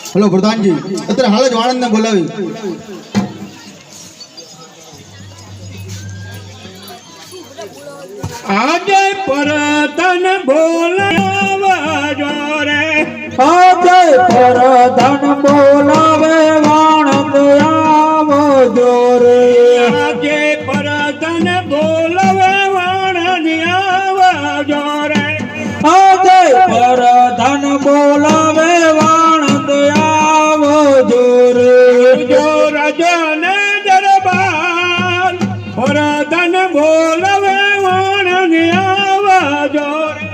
Hello प्रधान जी અત્યારે હાલ જ વાણંદને બોલાવી આજે પરતન બોલાવા જોરે આજે પરધન બોલાવે વાણંદ આવો જોરે આજે પરતન બોલાવે વાણંદ આવા જોરે આજે પરધન બોલાવે વાણંદ આવો જોરે જો રાજને દરબાર પરતન બોલાવે વાણંદ આવા જોરે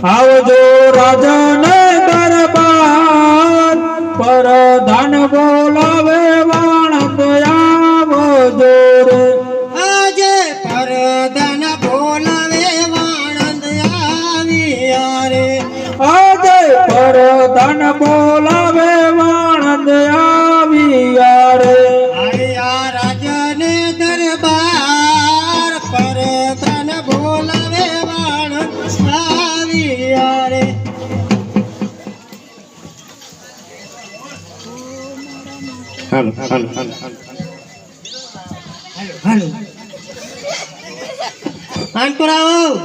આવજો રાજાને દરબાર પરધન બોલાવે વાણંદ આવો જોરે આજે પરધન બોલાવે વાણંદ આવ્યા રે આજે પરધન બોલાવે વાણંદ આવ્યા રે આયા રાજને દરબાર પરધન બોલાવે વાણંદ આવ્યા રે હાલો હાલો હાલો આંકરાઓ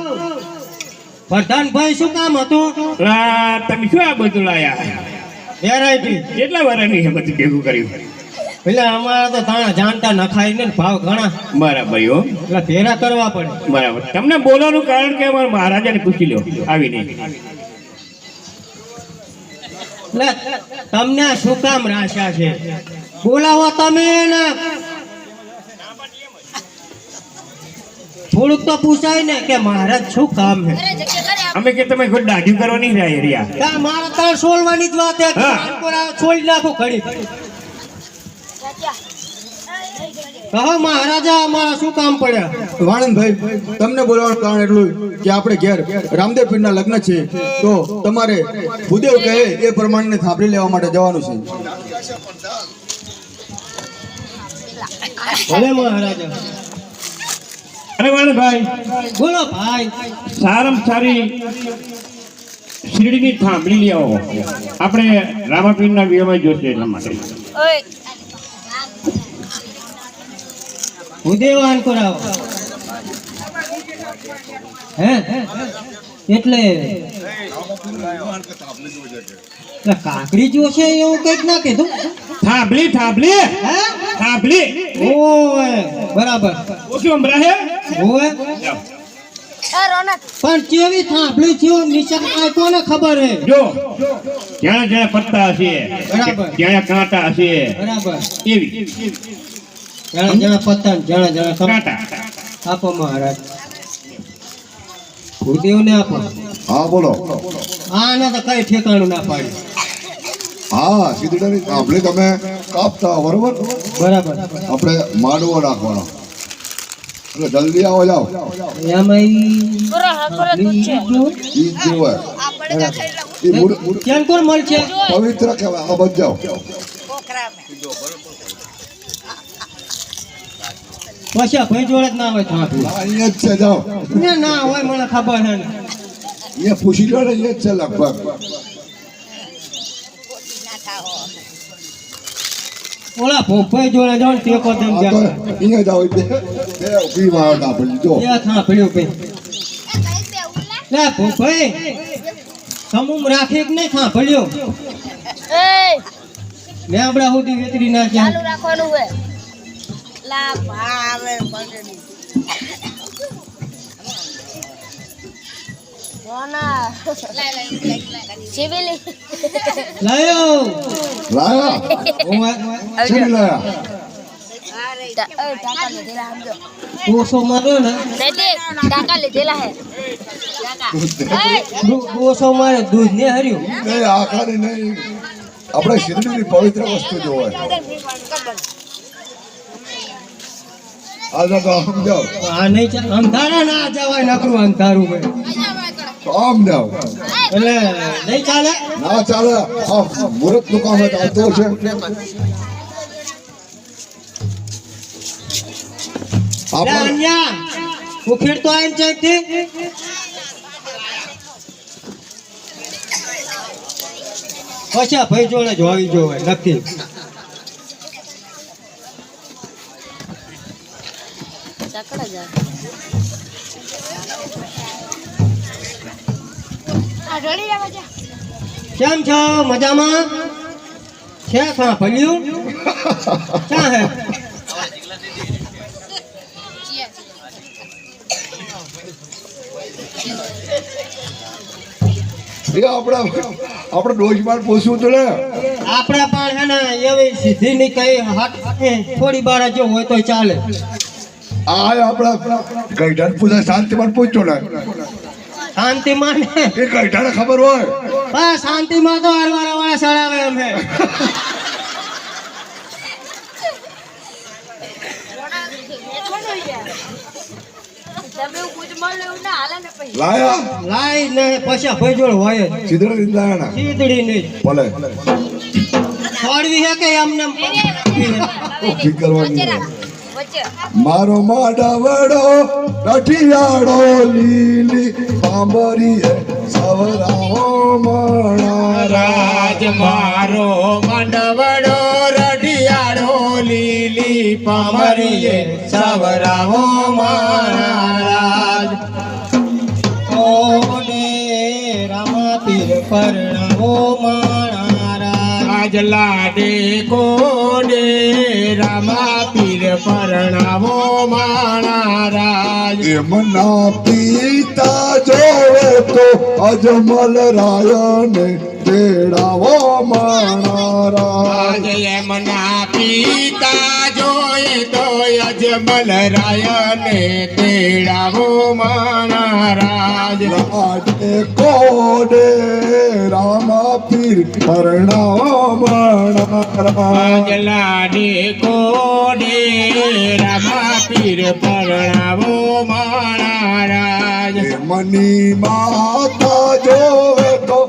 પ્રધાનભાઈ શું કામ હતું તમે શું આ બધું લાયા વેરાયટી કેટલા વર્ષની છે બધું ભેગું કર્યું એટલે અમારા તો તાણા જાણતા નખાય ને ભાવ ઘણા બરાબર હો એટલે ભેરા કરવા પડે બરાબર તમને બોલવાનું કારણ કે અમારા મહારાજાને પૂછી લો આવીને એટલે તમને આ શું કામ રાશા છે બોલાવો તમે ને થોડુંક તો પૂછાય ને કે મહારાજ શું કામ છે અમે કે તમે કોઈ દાઢી કરવાની રહ્યા ત્યાં મારા તાર છોડવાની જ વાત છે કે હા. આંકોરા છોડી નાખો ઘડી કહો મહારાજા અમારા શું કામ પડ્યા વાણંદભાઈ તમને બોલાવવાનું કારણ એટલું કે આપણે ઘેર રામદેવ પીરના લગ્ન છે તો તમારે ભૂદેવ કહે એ પ્રમાણે થાંભલી લેવા માટે જવાનું છે ભલે મહારાજા અરે વાણભાઈ બોલો ભાઈ સારામાં સારી શીરડીની થાંભલી લઈ આવો આપણે રામાપીરના વિવાહમાં જોશે એટલા માટે ઉદેવાન કરાવો હે એટલે કાકડી જોશે એવું કઈક ના કીધું થાંભલી થાંભલી હે થાંભલી ઓય બરાબર ઓછું સંભળાય ઓય પણ કેવી થાંભલી છે નિશાન આ કોને ખબર હે જો જ્યાં જ્યાં પત્તા હશે બરાબર. જ્યાં કાંટા હશે બરાબર એવી જણા જણા પતંગ જણા જણા કાંટા આપો મહારાજ ભૂદેવને આપો હા બોલો આને તો કઈ ઠેકાણું ના પાડ્યું હા સીધડી આપણે તમે કાપતા બરોબર બરાબર આપણે માંડવો નાખવાનો એટલે જલ્દી આવો જાઓ એમાં ઈ જ જોવે ઈ ક્યાં કોણ મળશે પવિત્ર કહેવાય આ બધ જાઓ પછી ભાઈ જોડે જ ના હોય થાંભલી અહીંયા જ છે જાઓ ના ના હોય મને ખબર છે ને અહીંયા પૂછી લો ને અહીંયા જ છે લગભગ ઓલા ભોપાઈ જોડે જાઓ ને ટેકો તેમ આ તો જાય અહીંયા જાઓ બે ઉભી માં આપણે જો ત્યાં થાંભલ્યું ભાઈ લે ભોપાઈ સમૂહ રાખે કે નહીં થાંભલ્યો લેબડા સુધી વેતરી નાખ્યા ચાલુ રાખવાનું હે લા ભાવે પકડી કોના સિવિલી લાયો લાયા ઓય ચલી લાયા ટાકા લીધેલા સમજો દોસો માર્યો ને નહીં ટાકા લીધેલા હે ટાકા દોસો મારે દૂધ ને હર્યું નહીં આખાની નહીં આપણે શીરડીની પવિત્ર વસ્તુ જોવાય આજા તો સમજાવ આ નહીં ચાલે અંધારા ના જવાય નકરું અંધારું હોય તો આમ જાઓ એટલે નહીં ચાલે ના ચાલે આ મુહૂર્ત નું કામ આવતો છે લે આપણે અન્યા ઉખેડ તો આઈને ચેકથી પછી આ ભાઈ જોડે જ હોવી જોવે નક્કી. ચકડા જા આ ઢોળી જાવ જા કેમ છો મજામાં છે ખા ભલ્યું ક્યાં હે એ આપણે ડોશમાં પૂછવું તો ને આપણા પણ હે ને એવી સીધી ની કઈ હાથ થોડી બાર જો હોય તો ચાલે. આ આપણા ગઈઢાને પૂછે શાંતિમાં પૂછજો ને શાંતિ માં ને એ ગઈઢાને ખબર હોય બસ શાંતિ માં તો હરવાળા વાળા સડાવે એમ હે. તમે કુછ મળે ના હાલે ને પછી લાયા લાઈ ને પછી ભાઈ જોડ હોય જ. સીધા નથી લાયા ના સીધડી નહીં ભલે છોડવી હે કે એમને ઠીક કરવાની વચ્ચે મારો માડવડો રઠિયાળો લીલી પાંબરી સવરાઓ રાજ મારો મંડવડો રઢિયાળો લીલી પામરીએ સવરાવો મહારાજ. ઓને રામા પીર પરણાવો મહારાજ. આજ લાડે કોડે રામા પીર પરણાવો મહારાજ. એમના પિતા જોવે તો અજમલ રાયને તેડાવો માણારા આજ એમના પિતા જોઈએ તો અજમલ રાયને તેડાવો મહારાજ. લાડે કોડે રામા પીર પરણાવો માણારા આજ લાડે કોડે રામા પીર પરણાવો મહારાજ. મની માતા જોવે તો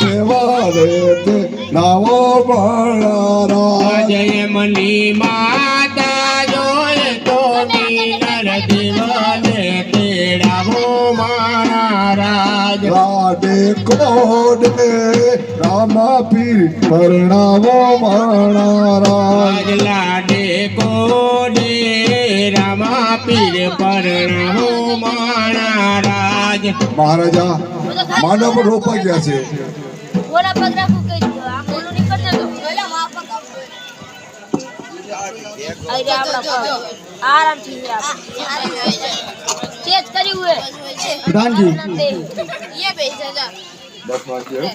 સેવા રે તે નાવો માણારા જય મની માતા જોયે તો મીનર દેવાને તેડાવો મહારાજ. લાડે કોડે રામા પીર પરણાવો માણારા આજ લાડે કોડે રામા પીર પરણાવો મહારાજ. મહારાજા માનવ રોપાઈ ગયા છે ઓલા પગ રાખું કઈ દો આ બોલું નહીં કરતા તો ઓલા માં પગ આઈ આપડા પગ આરામથી ચેક કર્યું હે પ્રધાનજી ये બેસા જા બસ વાંચ્યો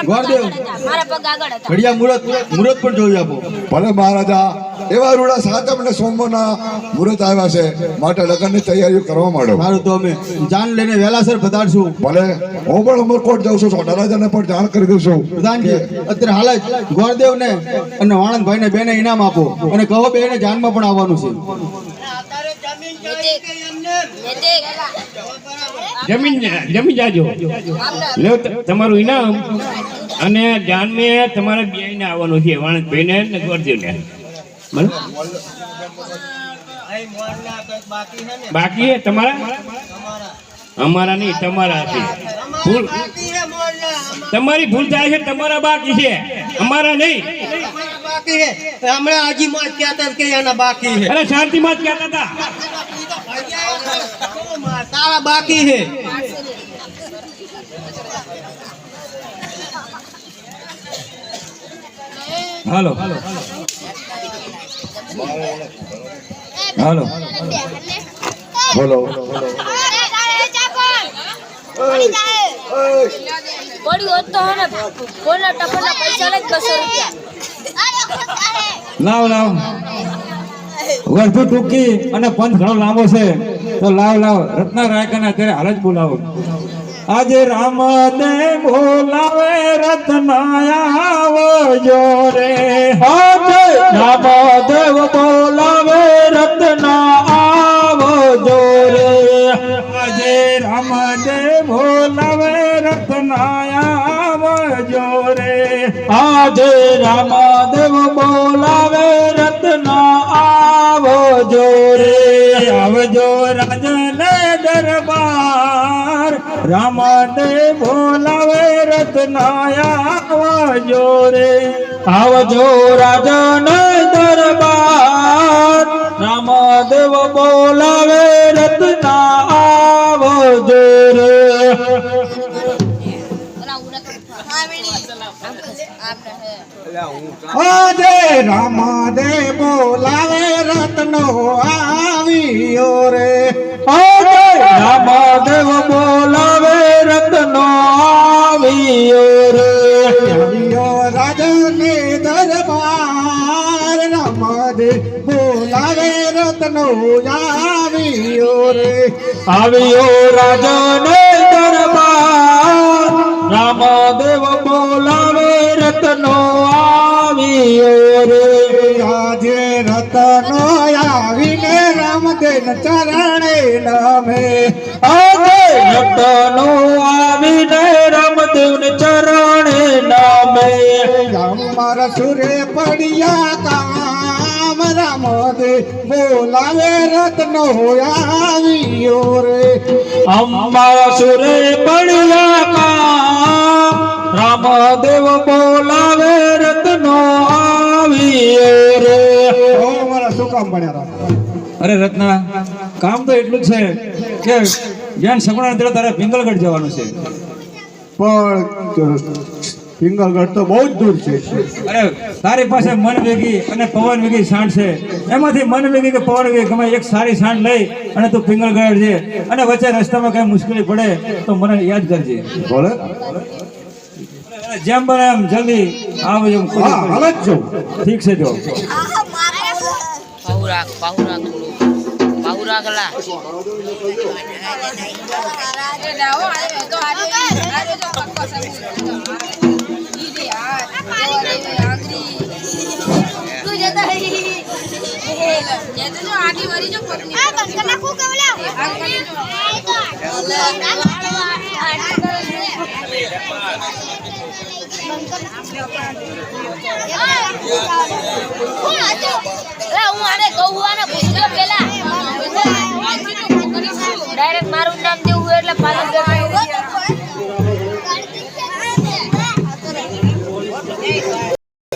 ગોરદેવ મારા પગ આગળ હતા ઘડિયા મુહૂર્ત પણ જોઈ આપો. ભલે મહારાજા એવા રૂડા સાતમ અને સોમવારના મુહૂર્ત આવ્યા છે માટે લગ્નની તૈયારીઓ કરવા માંડો સારું તો અમે જાન લઈને વહેલાસર પધારશું. ભલે હું પણ અમરકોટ જાઉં છું છોટા રાજાને પણ જાણ કરી દઉં છું પ્રધાનજી અત્યારે હાલ જ ગોરદેવને અને વાણંદભાઈને બેને ઇનામ આપો અને કહો બેને જાનમાં પણ આવવાનું છે. જમી જાજો. લ્યો તમારું ઇનામ અને જાન મેં તમારે બેયને આવવાનું છે વાણંદભાઈને ને ગોરદેવને. બરાબર? બાકી હે તમારા અમારા નહીં તમારા છે. ભૂલ તમારી ભૂલ થાય છે તમારા બાકી છે અમારા નહીં. બાકી હે હમણાં હજી માં કહેતા કે એના બાકી હે. અરે શાંતિમાં જ કહેતા હતા. તારા બાકી હે. હાલો હાલો બોલો પડી હોત તો હે ને કોના ટપરના પૈસા લઈ 200 રૂપિયા લાવ લાવ વર્ષો ટૂંકી અને પંથ ઘણો લાંબો છે તો લાવ રત્ના રાયકાના અત્યારે હાલ જ બોલાવો. આજે રામદેવ બોલાવે રત્નાયાવજો રે. આજે રામદેવ બોલાવે રત્ના આવજો રે. આજે રામદેવ બોલાવે રત્નાયાવજો રે. આજે રામદેવ બોલાવે રત્ના આવજો આવજો રે આવજો રાજને દરબાર રામદેવ બોલાવે રત્નાયા આવજો રે આવજો રાજને દરબાર રામદેવ બોલાવે રત્ના આવજો રે આજે રામદેવ બોલાવે રત્નો આવ્યો રે આજે રામદેવ બોલાવે રત્નો આવ્યો રે આવ્યો રાજને દરબાર રામદેવ બોલાવે રત્નો આવ્યો રે આવ્યો રાજને દરબાર રામદેવ બોલાવે રત્નો આવ્યો રે આજે રત્નો આવીને રામદેવ ચરણે નમે આજે રત્નો આવીને રામદેવ ચરણે નમે અમારા સુરે પડ્યા કામ રામદેવ બોલાવે રત્નો આવ્યો રે અમારા સુરે પડ્યા કામ રામદેવ બોલાવે રત્નો આવ્યો રે ઓ મારા શું કામ પડ્યા અરે રત્ના કામ તો એટલું જ છે કે જ્ઞાન સગુણા તારે પિંગલગઢ જવાનું છે પણ પિંગલગઢ તો બહુ જ દૂર છે. અરે તારી પાસે મન વેગી અને પવન વેગી સાંડ છે એમાંથી મન વેગી કે પવન વેગી ગમે એક સારી સાંડ લઈ અને તું પિંગલગઢ છે અને વચ્ચે રસ્તામાં કઈ મુશ્કેલી પડે તો મને યાદ કરજે બોલે જેમ બને એમ જલ્દી આવજો હા હાલ જ છું. ઠીક છે જો પાહુરાક થોડું પાહુરાક લા હું આને કહું આને પૂછ્યો પેલા